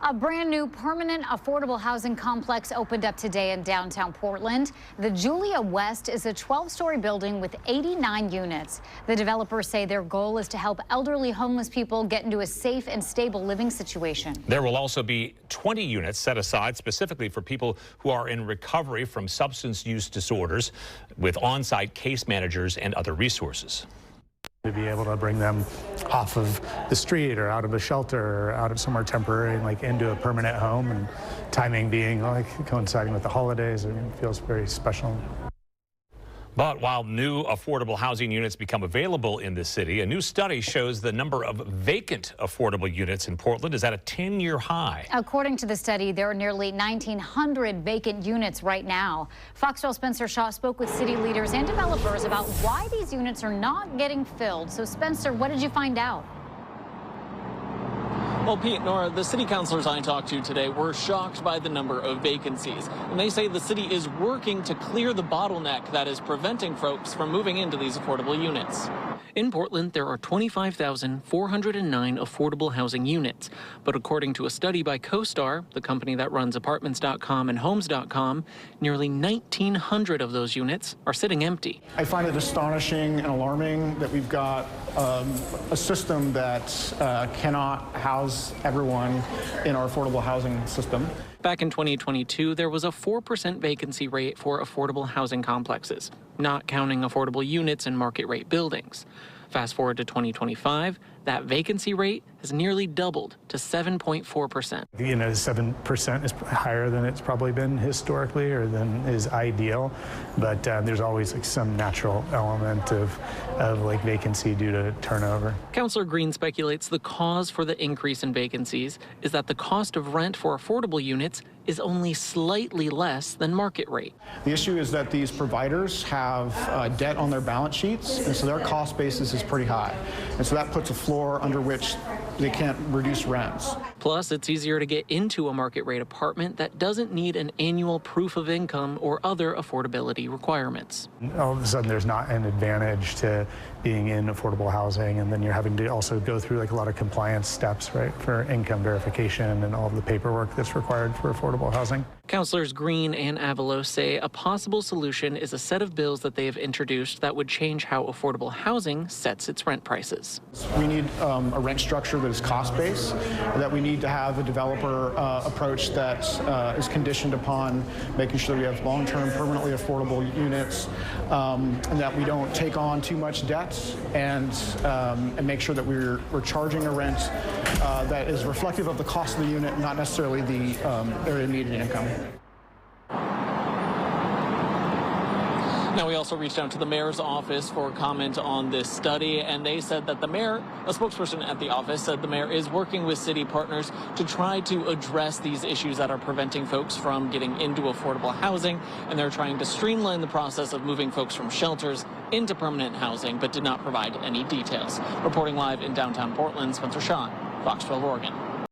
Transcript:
A brand new permanent affordable housing complex opened up today in downtown Portland. The Julia West is a 12-story building with 89 units. The developers say their goal is to help elderly homeless people get into a safe and stable living situation. There will also be 20 units set aside specifically for people who are in recovery from substance use disorders, with on-site case managers and other resources. To be able to bring them off of the street or out of a shelter or out of somewhere temporary and like into a permanent home, and timing being like coinciding with the holidays, it feels very special. But while new affordable housing units become available in the city, a new study shows the number of vacant affordable units in Portland is at a 10-year high. According to the study, there are nearly 1,900 vacant units right now. Fox 12's Spencer Shaw spoke with city leaders and developers about why these units are not getting filled. So, Spencer, what did you find out? Well, Pete, Nora, the city councilors I talked to today were shocked by the number of vacancies. And they say the city is working to clear the bottleneck that is preventing folks from moving into these affordable units. In Portland, there are 25,409 affordable housing units. But according to a study by CoStar, the company that runs Apartments.com and Homes.com, nearly 1,900 of those units are sitting empty. I find it astonishing and alarming that we've got a system that cannot house everyone in our affordable housing system. Back in 2022, there was a 4% vacancy rate for affordable housing complexes, not counting affordable units in market rate buildings. Fast forward to 2025, that vacancy rate has nearly doubled to 7.4%. 7% is higher than it's probably been historically or than is ideal, but there's always like some natural element of like vacancy due to turnover. Councillor Green speculates the cause for the increase in vacancies is that the cost of rent for affordable units is only slightly less than market rate. The issue is that these providers have debt on their balance sheets, and so their cost basis is pretty high. And so that puts a floor under which they can't reduce rents. Plus, it's easier to get into a market rate apartment that doesn't need an annual proof of income or other affordability requirements. All of a sudden, there's not an advantage to being in affordable housing, and then you're having to also go through like a lot of compliance steps, right, for income verification and all of the paperwork that's required for affordable housing. Councillors Green and Avalos say a possible solution is a set of bills that they have introduced that would change how affordable housing sets its rent prices. We need a rent structure that is cost-based, that we need to have a developer approach that is conditioned upon making sure that we have long-term permanently affordable units, and that we don't take on too much debt, and make sure that we're charging a rent that is reflective of the cost of the unit, not necessarily their immediate income. Now, we also reached out to the mayor's office for comment on this study, and they said that the mayor, a spokesperson at the office, said the mayor is working with city partners to try to address these issues that are preventing folks from getting into affordable housing, and they're trying to streamline the process of moving folks from shelters into permanent housing, but did not provide any details. Reporting live in downtown Portland, Spencer Shaw, Fox 12 Oregon.